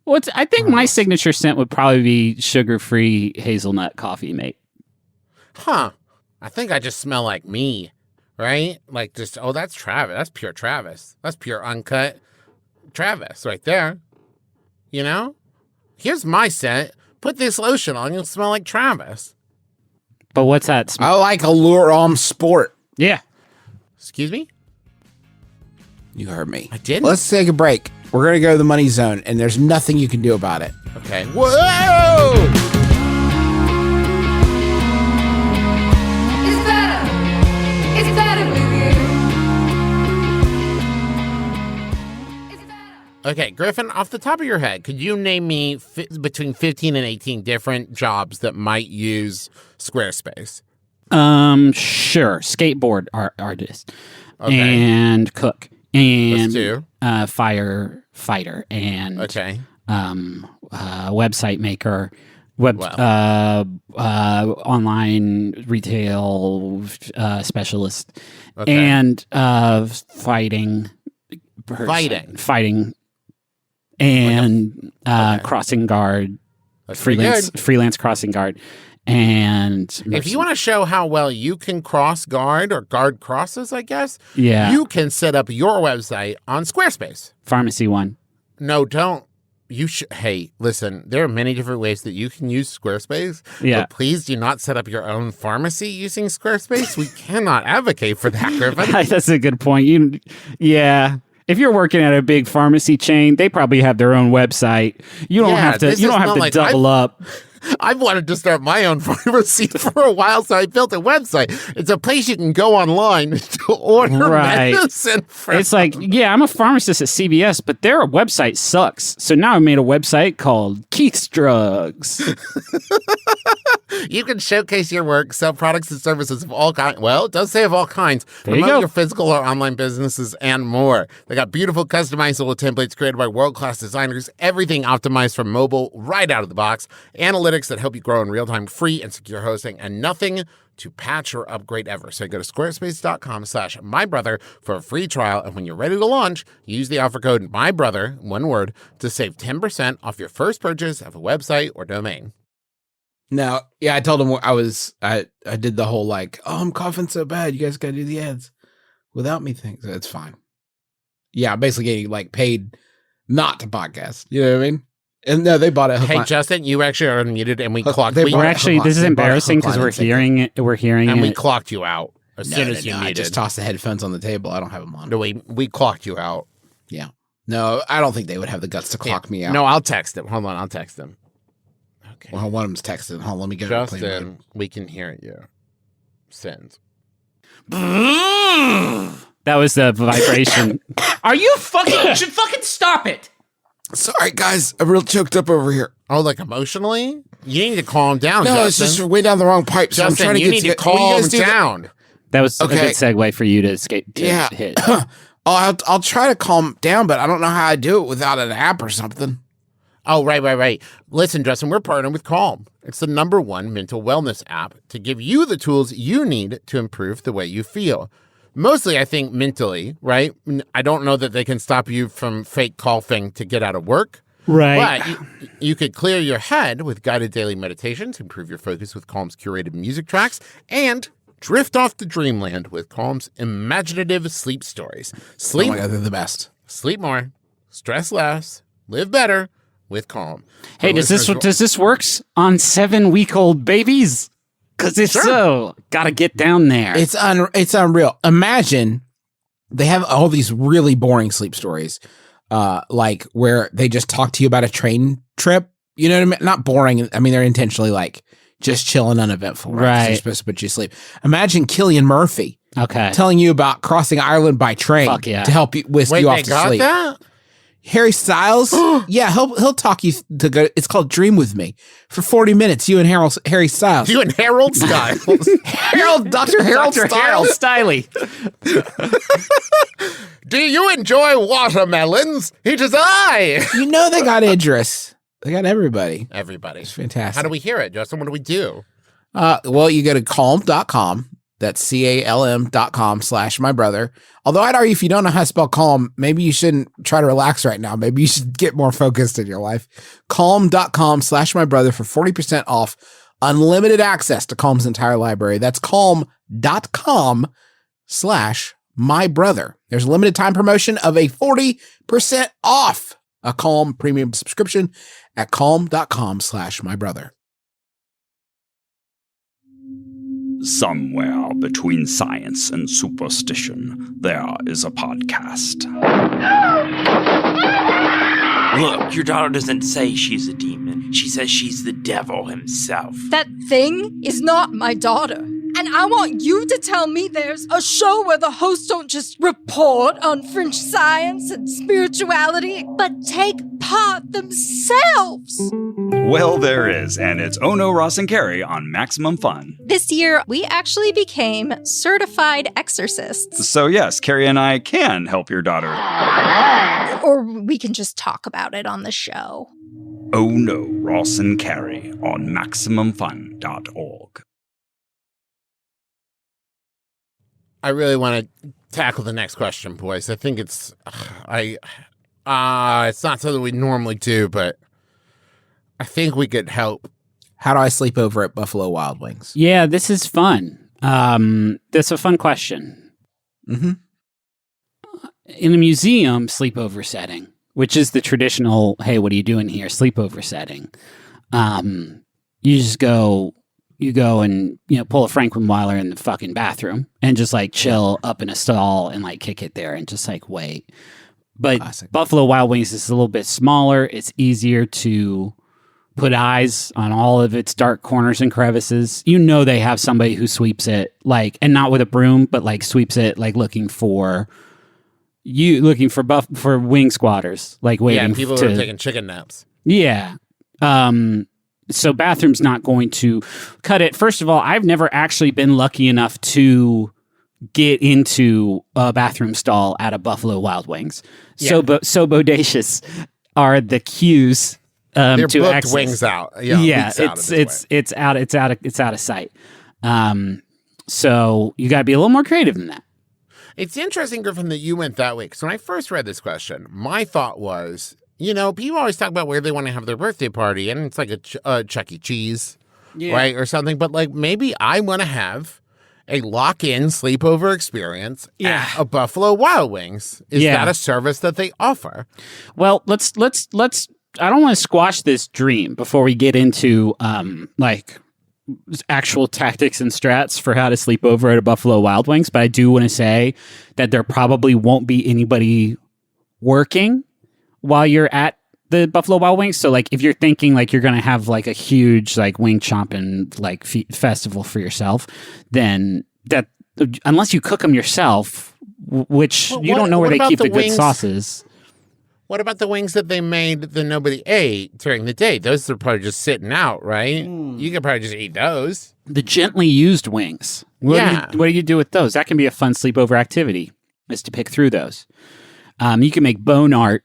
Well, I think my signature scent would probably be sugar-free hazelnut coffee, mate. Huh. I think I just smell like me, right? Like just, oh, that's Travis. That's pure Travis. That's pure uncut Travis right there. You know? Here's my scent. Put this lotion on, you'll smell like Travis. But what's that smell? I like Allure Sport. Yeah. Excuse me? You heard me. I didn't. Let's take a break. We're going to go to the money zone, and there's nothing you can do about it. Okay. Whoa! It's better. It's better with you. It's better. Okay, Griffin, off the top of your head, could you name me between 15 and 18 different jobs that might use Squarespace? Sure. Skateboard artist. Okay. And cook. And Let's do. firefighter. And Okay. website maker. Online retail specialist. Okay. And fighting person. Fighting. And crossing guard. That's pretty good. Freelance crossing guard. And If you want to show how well you can cross guard or guard crosses, I guess, Yeah. you can set up your website on Squarespace. pharmacy one. No, don't. You should. Hey, listen, there are many different ways that you can use Squarespace. Yeah. But please do not set up your own pharmacy using Squarespace. We cannot advocate for that, Griffin. That's a good point. Yeah. If you're working at a big pharmacy chain, they probably have their own website. You don't Yeah, have to. this You is don't have not to like double up. I've wanted to start my own pharmacy for a while, so I built a website. It's a place you can go online to order Right. medicine from. It's like, yeah, I'm a pharmacist at CVS, but their website sucks. So now I made a website called Keith's Drugs. You can showcase your work, sell products and services of all kinds. Well, it does say of all kinds. There you Promote go. your physical or online businesses and more. They got beautiful customizable templates created by world-class designers, everything optimized for mobile right out of the box, analytics that help you grow in real time, free and secure hosting, and nothing to patch or upgrade ever. So go to squarespace.com/mybrother for a free trial. And when you're ready to launch, use the offer code MYBROTHER, one word, to save 10% off your first purchase of a website or domain. No, yeah, I told him I did the whole like, oh, I'm coughing so bad, you guys got to do the ads without me thing. So it's fine. Yeah, I'm basically getting like paid not to podcast. You know what I mean? And no, they bought it. Hey, Justin, you actually are unmuted, and we clocked. they We, bought We're it. actually, this is They bought it embarrassing because hook, line, we're and sinker. hearing it. We're hearing and we it. clocked you out as soon as you I muted. just tossed the headphones on the table. I don't have them on. No, we clocked you out. Yeah. No, I don't think they would have the guts to clock me out. No, I'll text him. Hold on, I'll text him. Okay, Well, one of them's texting. Hold on, let me get it. Play mode. Justin, we can hear you. Send. That was the vibration. Are you fucking? You should fucking stop it. Sorry, guys. I'm real choked up over here. Oh, like emotionally? You need to calm down, No, it's Justin. just way down the wrong pipe. So I'm Justin, trying to you get need to what do you calm guys do? down. That was a Okay. good segue for you to escape. To Yeah. hit. I'll try to calm down, but I don't know how I do it without an app or something. Oh, right. Listen, Justin, we're partnering with Calm. It's the #1 mental wellness app to give you the tools you need to improve the way you feel. Mostly, I think, mentally, right? I don't know that they can stop you from fake coughing to get out of work. Right. But you could clear your head with guided daily meditations, improve your focus with Calm's curated music tracks, and drift off to dreamland with Calm's imaginative sleep stories. Oh Sleep, my God, they're the best. sleep more, stress less, live better with calm. Hey, does this works on 7-week-old babies? Because if so, gotta get down there. It's unreal. Imagine they have all these really boring sleep stories, like where they just talk to you about a train trip. You know what I mean? Not boring. I mean, they're intentionally like just chilling, uneventful. Right? They're supposed to put you to sleep. Imagine Cillian Murphy. Okay. Telling you about crossing Ireland by train to help you whisk you off to sleep. That? Harry Styles, yeah, he'll talk you to go. It's called Dream with Me for 40 minutes. You and Harry Styles. You and Harold Styles. Dr. Harold Styley. Do you enjoy watermelons? It is I. You know they got Idris. They got everybody. Everybody. It's fantastic. How do we hear it, Justin? What do we do? Well, you go to calm.com. That's calm.com/mybrother. Although I'd argue if you don't know how to spell calm, maybe you shouldn't try to relax right now. Maybe you should get more focused in your life. Calm.com/mybrother for 40% off unlimited access to Calm's entire library. That's calm.com/mybrother. There's a limited time promotion of a 40% off a Calm premium subscription at calm.com/mybrother. Somewhere between science and superstition, there is a podcast. Look, your daughter doesn't say she's a demon. She says she's the devil himself. That thing is not my daughter. And I want you to tell me there's a show where the hosts don't just report on French science and spirituality, but take part themselves. Well, there is, and it's Ono, Ross, and Carrie on Maximum Fun. This year, we actually became certified exorcists. So yes, Carrie and I can help your daughter. Or we can just talk about it on the show. Ono, Ross, and Carrie on MaximumFun.org. I really want to tackle the next question, boys. I think it's not something we normally do, but I think we could help. How do I sleep over at Buffalo Wild Wings? Yeah, this is fun. That's a fun question. Mm-hmm. In a museum sleepover setting, which is the traditional, hey, what are you doing here sleepover setting, you go and, pull a Franklin Weiler in the fucking bathroom and just like chill up in a stall and like kick it there and just like wait. But classic. Buffalo Wild Wings is a little bit smaller. It's easier to put eyes on all of its dark corners and crevices. They have somebody who sweeps it like, and not with a broom, but like sweeps it like looking for wing squatters, like waiting. Yeah, people who are taking chicken naps. Yeah. So bathroom's not going to cut it. First of all, I've never actually been lucky enough to get into a bathroom stall at a Buffalo Wild Wings. Yeah. So bodacious are the queues They're to booked access. Wings out. It's out of sight. So you got to be a little more creative than that. It's interesting, Griffin, that you went that way. Because when I first read this question, my thought was, people always talk about where they want to have their birthday party, and it's like a Chuck E. Cheese, right, or something. But like maybe I want to have a lock-in sleepover experience at a Buffalo Wild Wings. Is that a service that they offer? Well, let's. I don't want to squash this dream before we get into actual tactics and strats for how to sleep over at a Buffalo Wild Wings. But I do want to say that there probably won't be anybody working while you're at the Buffalo Wild Wings. So like if you're thinking like you're going to have like a huge like wing chomping like festival for yourself, then that unless you cook them yourself, which you don't know where they keep the good sauces. What about the wings that they made that nobody ate during the day? Those are probably just sitting out, right? You could probably just eat those. The gently used wings. What do you do with those? That can be a fun sleepover activity, is to pick through those. You can make bone art.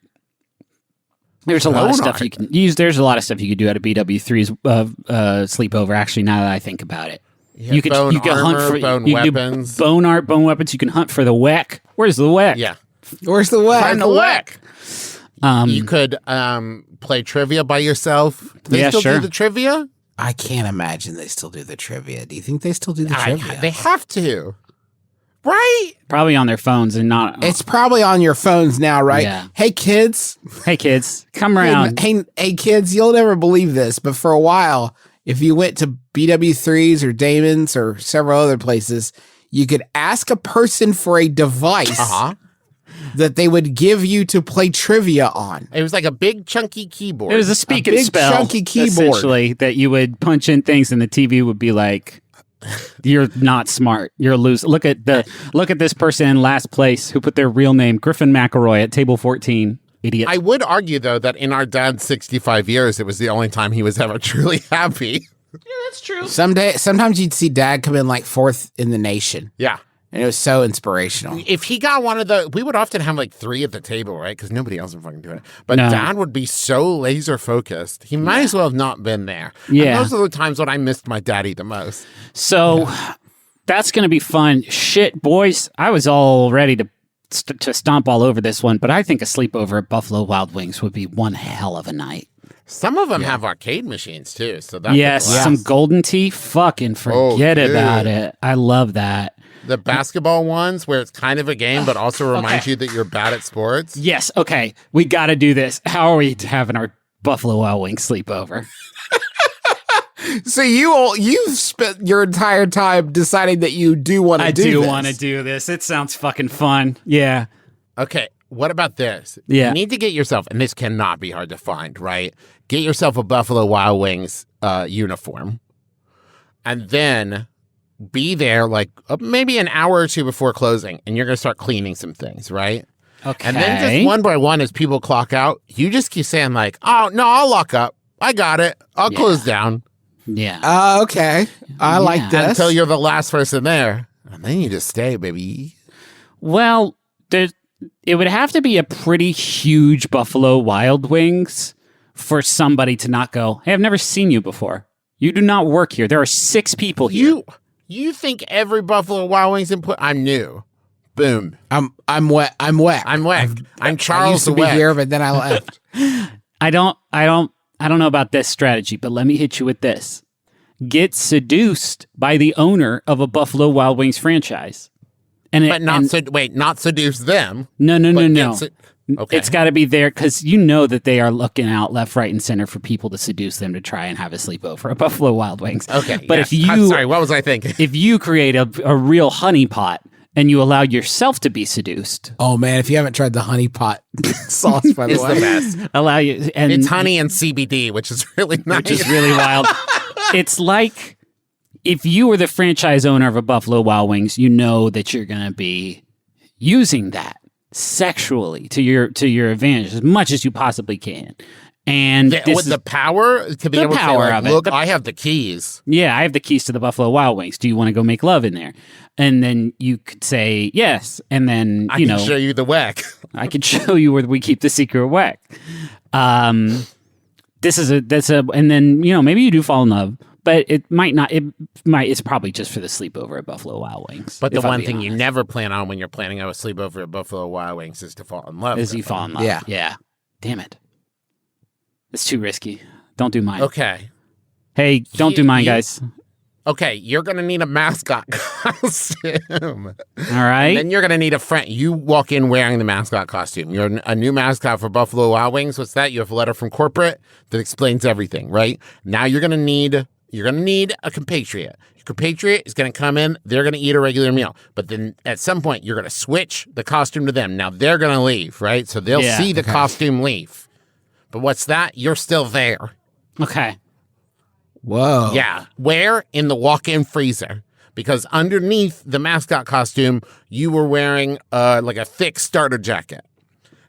There's a lot of stuff you can use. There's a lot of stuff you could do at a BW3's sleepover, actually, now that I think about it. You can hunt for bone weapons. Bone art, bone weapons. You can hunt for the Weck. Where's the Weck? Yeah. Where's the Weck? Find the Weck. You could play trivia by yourself. Do they still do the trivia? I can't imagine they still do the trivia. Do you think they still do the trivia? They have to. Right? Probably on their phones and not. It's probably on your phones now, right? Yeah. Hey, kids. Hey, kids, come around. Hey, kids, you'll never believe this, but for a while, if you went to BW3s or Damon's or several other places, you could ask a person for a device that they would give you to play trivia on. It was like a big chunky keyboard. It was a speak and big spell, chunky keyboard. essentially, that you would punch in things, and the TV would be like, "You're not smart. You're a loser. Look at this person in last place who put their real name, Griffin McElroy, at table 14. Idiot." I would argue, though, that in our dad's 65 years, it was the only time he was ever truly happy. Yeah, that's true. Sometimes you'd see Dad come in like fourth in the nation. Yeah. And it was so inspirational. If he got one of the, we would often have like 3 at the table, right? Because nobody else would fucking do it. But No. Dad would be so laser focused. He might as well have not been there. Yeah. And those are the times when I missed my daddy the most. So that's going to be fun. Shit, boys, I was all ready to stomp all over this one, but I think a sleepover at Buffalo Wild Wings would be one hell of a night. Some of them have arcade machines too. So that Yes, some golden tea. Fucking forget dude. about it. I love that. The basketball ones where it's kind of a game, but also reminds you that you're bad at sports. Yes, okay. We got to do this. How are we having our Buffalo Wild Wings sleepover? So you've spent your entire time deciding that you do want to do this. I do want to do this. It sounds fucking fun. Yeah. Okay, what about this? Yeah. You need to get yourself, and this cannot be hard to find, right? Get yourself a Buffalo Wild Wings uniform. And then be there like maybe an hour or two before closing, and you're going to start cleaning some things, right? Okay. And then just one by one as people clock out, you just keep saying like, oh, no, I'll lock up. I got it. I'll close down. Yeah. Okay. I like this. Until you're the last person there. And then you just stay, baby. Well, it would have to be a pretty huge Buffalo Wild Wings for somebody to not go, hey, I've never seen you before. You do not work here. There are 6 people here. You think every Buffalo Wild Wings input? I'm new. Boom. I'm Weck. I'm Weck. I'm Charles I used to the be Weck. here, but then I left. I don't know about this strategy, but let me hit you with this. Get seduced by the owner of a Buffalo Wild Wings franchise. But not seduce them. No. Okay. It's got to be there because you know that they are looking out left, right, and center for people to seduce them to try and have a sleepover at Buffalo Wild Wings. Okay. But yes. if you... I'm sorry, what was I thinking? If you create a real honeypot and you allow yourself to be seduced... Oh, man, if you haven't tried the honey pot sauce, by the It's way. the best. Allow you... And It's honey and CBD, which is really nice. which is really wild. It's like if you were the franchise owner of a Buffalo Wild Wings, you know that you're going to be using that sexually to your advantage as much as you possibly can. And with the power to be able to say, like, look, I have the keys. Yeah, I have the keys to the Buffalo Wild Wings. Do you want to go make love in there? And then you could say yes. And then, I can show you the Weck. I could show you where we keep the secret Weck. And then, maybe you do fall in love, but it's probably just for the sleepover at Buffalo Wild Wings. But the one thing you never plan on when you're planning out a sleepover at Buffalo Wild Wings is to fall in love. You fall in love. Yeah. Yeah. Damn it. It's too risky. Don't do mine. Okay. Hey, don't do mine, guys. Okay, you're going to need a mascot costume. All right. And then you're going to need a friend. You walk in wearing the mascot costume. You're a new mascot for Buffalo Wild Wings. What's that? You have a letter from corporate that explains everything, right? Now you're going to need a compatriot. Your compatriot is going to come in. They're going to eat a regular meal. But then at some point, you're going to switch the costume to them. Now they're going to leave, right? So they'll see the costume leave. But what's that? You're still there. Okay. Whoa. Yeah. Where? In the walk-in freezer. Because underneath the mascot costume, you were wearing like a thick starter jacket.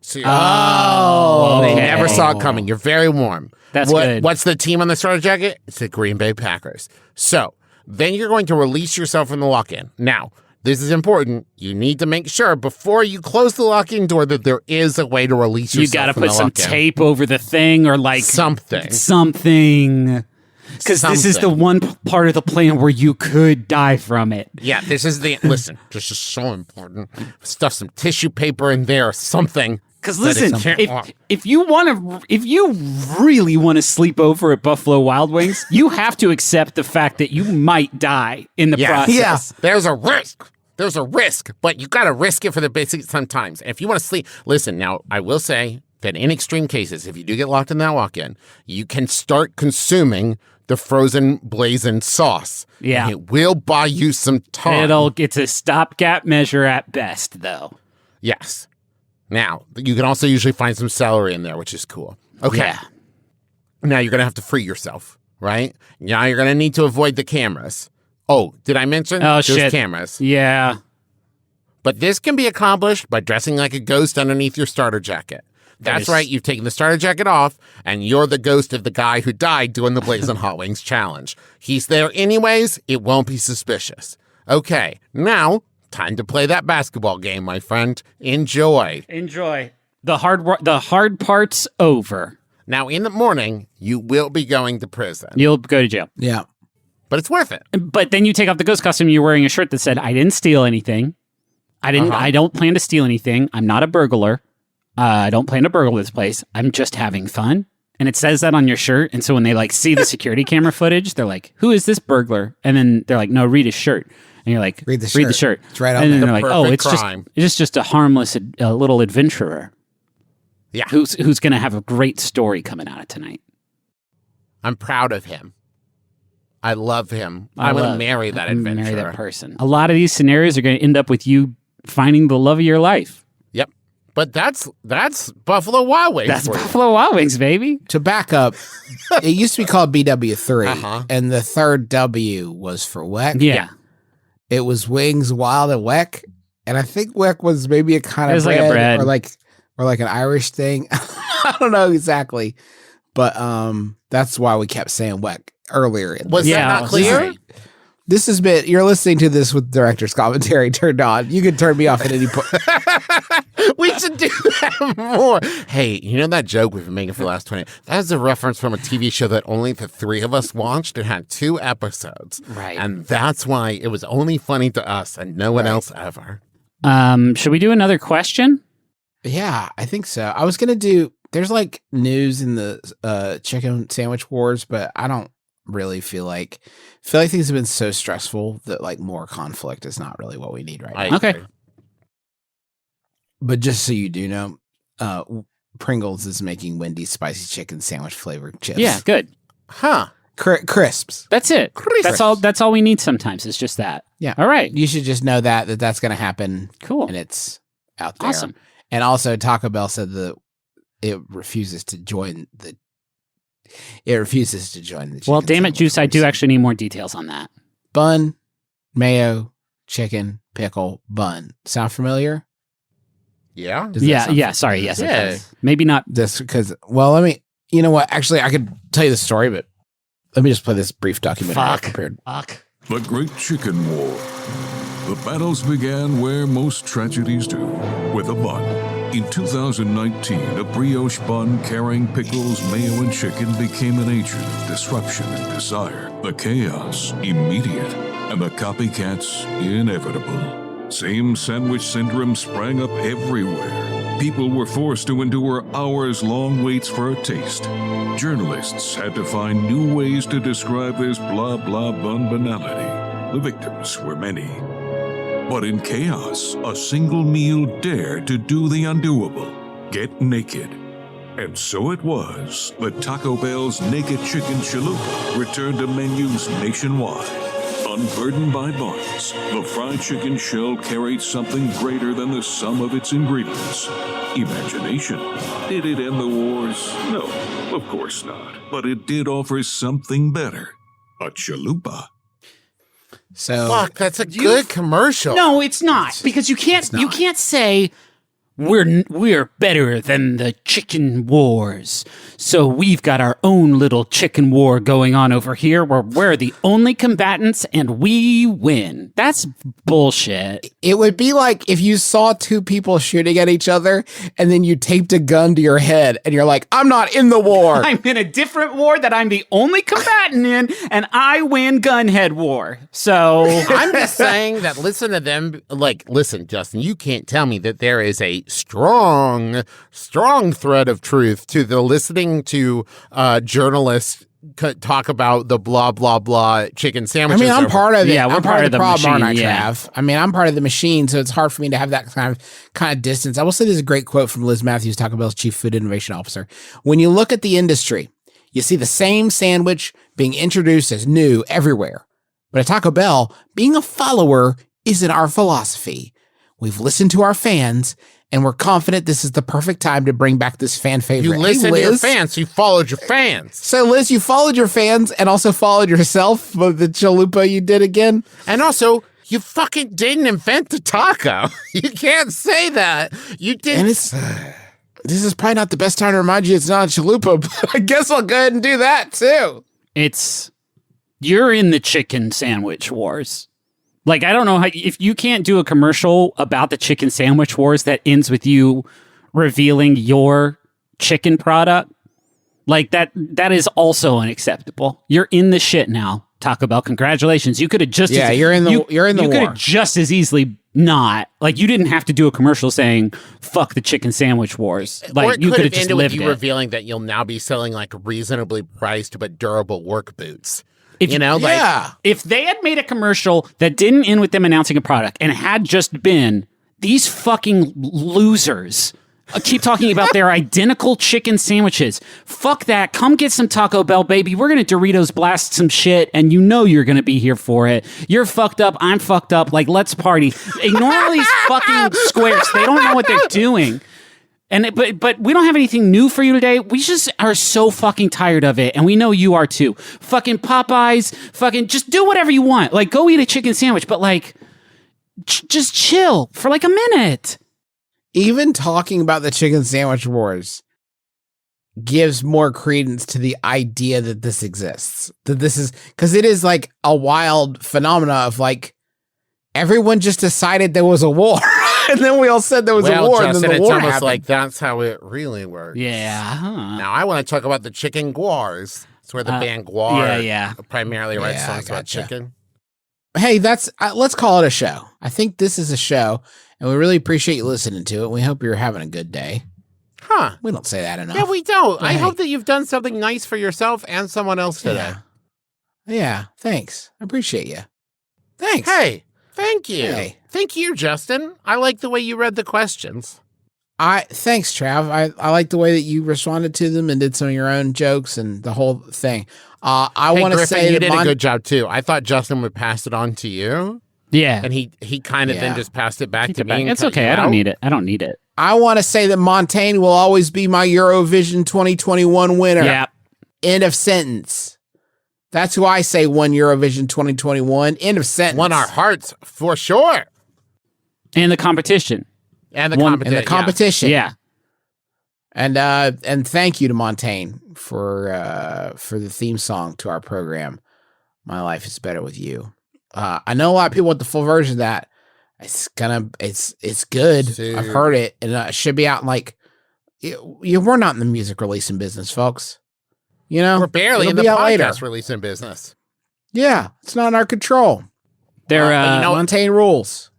So they never saw it coming. You're very warm. That's good. What's the team on the starter jacket? It's the Green Bay Packers. So then you're going to release yourself from the lock-in. Now, this is important. You need to make sure before you close the lock-in door that there is a way to release yourself. You got to from put the some lock-in. tape over the thing or like Something. Because this is the one part of the plan where you could die from it. Yeah, listen, this is so important. Stuff some tissue paper in there or something. Because listen, if you really want to sleep over at Buffalo Wild Wings, you have to accept the fact that you might die in the process. Yeah. There's a risk. There's a risk, but you got to risk it for the basic sometimes. And if you want to sleep, listen, now I will say that in extreme cases, if you do get locked in that walk-in, you can start consuming the frozen blazing sauce. Yeah. And it will buy you some time. It's a stopgap measure at best, though. Yes. Now, you can also usually find some celery in there, which is cool. Okay. Yeah. Now you're going to have to free yourself, right? Now you're going to need to avoid the cameras. Oh, did I mention? Oh, There's shit. cameras. Yeah. But this can be accomplished by dressing like a ghost underneath your starter jacket. That's right. You've taken the starter jacket off, and you're the ghost of the guy who died doing the Blazing Hot Wings challenge. He's there anyways. It won't be suspicious. Okay, now time to play that basketball game, my friend. Enjoy. The hard part's over. Now, in the morning, you will be going to prison. You'll go to jail. Yeah. But it's worth it. But then you take off the ghost costume, you're wearing a shirt that said, I didn't steal anything. I don't plan to steal anything. I'm not a burglar. I don't plan to burgle this place. I'm just having fun. And it says that on your shirt. And so when they like see the security camera footage, they're like, who is this burglar? And then they're like, no, read his shirt. And you're like, read the shirt. It's right out and then there. they're like, oh, it's just a harmless little adventurer. Yeah. Who's going to have a great story coming out of tonight. I'm proud of him. I love him. I would marry that adventurer. Marry that person. A lot of these scenarios are going to end up with you finding the love of your life. Yep. But that's Buffalo Wild Wings. That's Buffalo Wild Wings, baby. To back up, it used to be called BW3, and the third W was for Weck. Yeah. It was Wings, Wild, and Weck. And I think Weck was maybe a kind of bread, like a bread. or like an Irish thing. I don't know exactly. But that's why we kept saying Weck earlier. Was that not clear? This has been, you're listening to this with director's commentary turned on. You can turn me off at any point. We should do that more. Hey, you know that joke we've been making for the last 20? That's a reference from a TV show that only the three of us watched. It had 2 episodes. Right. And that's why it was only funny to us and no one else ever. Should we do another question? Yeah, I think so. I was going to do, there's like news in the chicken sandwich wars, but I don't really feel like things have been so stressful that like more conflict is not really what we need right now. Okay. But just so you do know, Pringles is making Wendy's spicy chicken sandwich flavored chips. Yeah, good. Huh. Crisps. That's it. Crisps. That's all we need sometimes. It's just that. Yeah. All right. You should just know that's going to happen. Cool. And it's out there. Awesome. And also Taco Bell said that it refuses to join the Well, damn it, Juice, I do actually need more details on that. Bun, mayo, chicken, pickle, bun. Sound familiar? Yeah? Sorry, yes, Yeah. it does. Maybe not. This, because, well, you know what? Actually, I could tell you the story, but let me just play this brief documentary I prepared. Fuck. The Great Chicken War. The battles began where most tragedies do, with a bun. In 2019, a brioche bun carrying pickles, mayo, and chicken became an agent of disruption and desire. The chaos immediate, and the copycats inevitable. Same sandwich syndrome sprang up everywhere. People were forced to endure hours-long waits for a taste. Journalists had to find new ways to describe this blah blah bun banality. The victims were many. But in chaos, a single meal dared to do the undoable. Get naked. And so it was that Taco Bell's Naked Chicken Chalupa returned to menus nationwide. Unburdened by buns, the fried chicken shell carried something greater than the sum of its ingredients. Imagination. Did it end the wars? No, of course not. But it did offer something better. A chalupa. So Fuck, that's a good commercial. No, it's not, because you can't say we're better than the chicken wars. So we've got our own little chicken war going on over here where we're the only combatants and we win. That's bullshit. it would be like if you saw 2 people shooting at each other and then you taped a gun to your head and you're like, I'm not in the war. I'm in a different war that I'm the only combatant in, and I win gunhead war. So I'm just saying that listen to them. Like, listen, Justin, you can't tell me that there is a strong thread of truth to the listening to journalists talk about the blah, blah, blah chicken I sandwiches. mean, I'm part of it. Yeah, we're I'm part of the problem, aren't I, machine, yeah. Trav? I mean, I'm part of the machine, so it's hard for me to have that kind of distance. I will say there's a great quote from Liz Matthews, Taco Bell's Chief Food Innovation Officer. When you look at the industry, you see the same sandwich being introduced as new everywhere. But at Taco Bell, being a follower isn't our philosophy. We've listened to our fans, and we're confident this is the perfect time to bring back this fan favorite. You listened to your fans, you followed your fans. So, Liz, you followed your fans and also followed yourself with the chalupa you did again? And also, you fucking didn't invent the taco. You can't say that. You didn't. And this is probably not the best time to remind you it's not a chalupa, but I guess I'll go ahead and do that, too. You're in the chicken sandwich wars. Like, I don't know how, if you can't do a commercial about the chicken sandwich wars that ends with you revealing your chicken product, like that is also unacceptable. You're in the shit now, Taco Bell. Congratulations. You could have just you're in the you war. could have just as easily not. Like, you didn't have to do a commercial saying "fuck the chicken sandwich wars." Like, or it you could could have have just ended with lived you it. revealing that you'll now be selling like reasonably priced but durable work boots. If they had made a commercial that didn't end with them announcing a product and had just been these fucking losers keep talking about their identical chicken sandwiches. Fuck that. Come get some Taco Bell, baby. We're going to Doritos blast some shit, and you know you're going to be here for it. You're fucked up. I'm fucked up. Like, let's party. Ignore all these fucking squares. They don't know what they're doing. But we don't have anything new for you today. We just are so fucking tired of it, and we know you are too. Fucking Popeyes, fucking just do whatever you want. Like, go eat a chicken sandwich, but like, just chill for like a minute. Even talking about the chicken sandwich wars gives more credence to the idea that this exists. That this is, because it is like a wild phenomena of like, everyone just decided there was a war. And then we all said there was a war, Justin, and then the it's war almost happened. like that's how it really works. Yeah. Huh. Now I want to talk about the chicken guars. It's where the band Guar primarily writes songs about chicken. Hey, that's let's call it a show. I think this is a show, and we really appreciate you listening to it. We hope you're having a good day. Huh? We don't say that enough. Yeah, we don't. But I hey. hope that you've done something nice for yourself and someone else today. Yeah, thanks. I appreciate you. Thanks. Hey, thank you. Hey. Thank you, Justin. I like the way you read the questions. Thanks, Trav. I like the way that you responded to them and did some of your own jokes and the whole thing. I want to say you that did a good job too. I thought Justin would pass it on to you. Yeah, and he kind of then just passed it back to me. It's okay. I don't need it. I want to say that Montaigne will always be my Eurovision 2021 winner. Yeah. End of sentence. That's who I say won Eurovision 2021. End of sentence. Won our hearts for sure. And the competition. And the competition. Yeah. And thank you to Montaigne for the theme song to our program. My Life is Better with You. I know a lot of people want the full version of that. It's good. Dude. I've heard it, and it should be out in like. We're not in the music releasing business, folks. You know, we're barely in the podcast releasing business. Yeah, it's not in our control. They're Montaigne rules.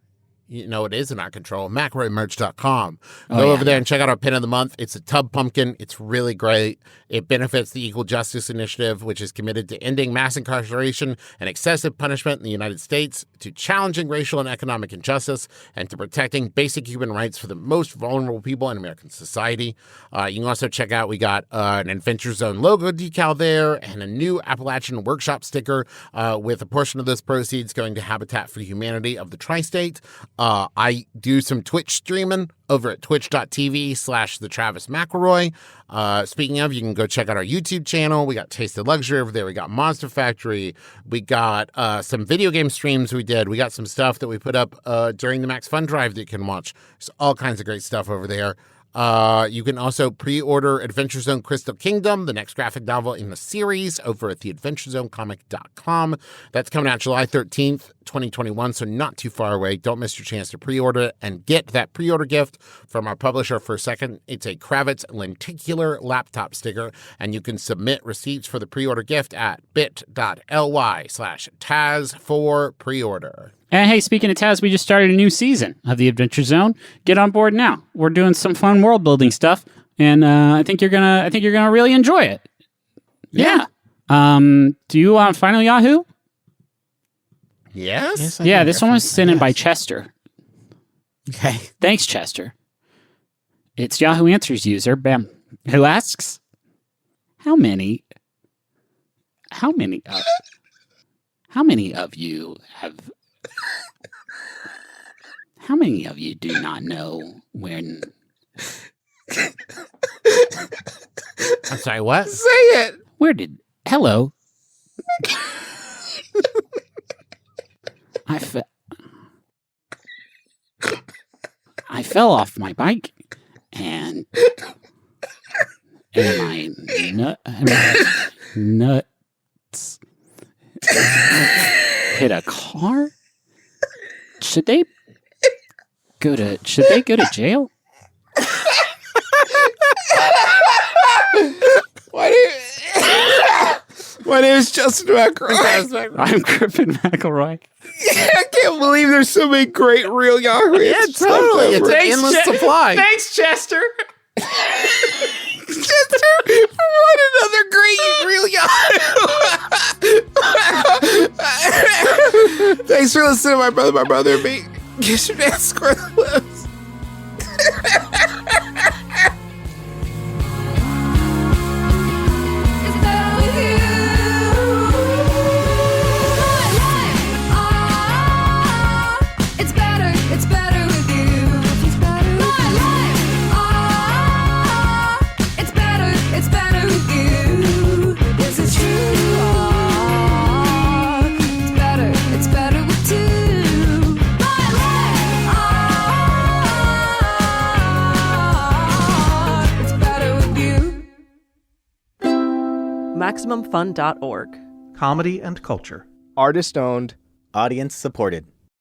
You know, it is in our control. McElroymerch.com. Go over there and check out our pin of the month. It's a tub pumpkin. It's really great. It benefits the Equal Justice Initiative, which is committed to ending mass incarceration and excessive punishment in the United States, to challenging racial and economic injustice, and to protecting basic human rights for the most vulnerable people in American society. You can also check out, we got an Adventure Zone logo decal there and a new Appalachian Workshop sticker with a portion of those proceeds going to Habitat for Humanity of the Tri-State. I do some Twitch streaming over at twitch.tv/the Travis McElroy. Speaking of, you can go check out our YouTube channel. We got Tasted Luxury over there. We got Monster Factory. We got some video game streams we did. We got some stuff that we put up during the Max Fun Drive that you can watch. There's all kinds of great stuff over there. You can also pre-order Adventure Zone Crystal Kingdom, the next graphic novel in the series, over at theadventurezonecomic.com. That's coming out July 13th, 2021, so not too far away. Don't miss your chance to pre-order it and get that pre-order gift from our publisher for a second. It's a Kravitz lenticular laptop sticker, and you can submit receipts for the pre-order gift at bit.ly/Taz for pre-order. And hey, speaking of Taz, we just started a new season of the Adventure Zone. Get on board now. We're doing some fun world building stuff, and I think you're gonna really enjoy it. Yeah. Do you want Final Yahoo? Yes? Yeah, this one was sent in by Chester. Okay. Thanks, Chester. It's Yahoo Answers user, Bam, who asks, how many of you do not know when... I'm sorry, what? Say it. Hello. I fell off my bike and my nuts hit a car. Should they go to jail? My name is Justin McElroy. I'm Griffin McElroy. I can't believe there's so many great real Yahoo Answers. Totally. It's an endless supply. Thanks, Chester. Chester, what another great real Yahoo. Thanks for listening to my brother, and me. Get your dance square the lips. MaximumFun.org. Comedy and culture. Artist owned. Audience supported.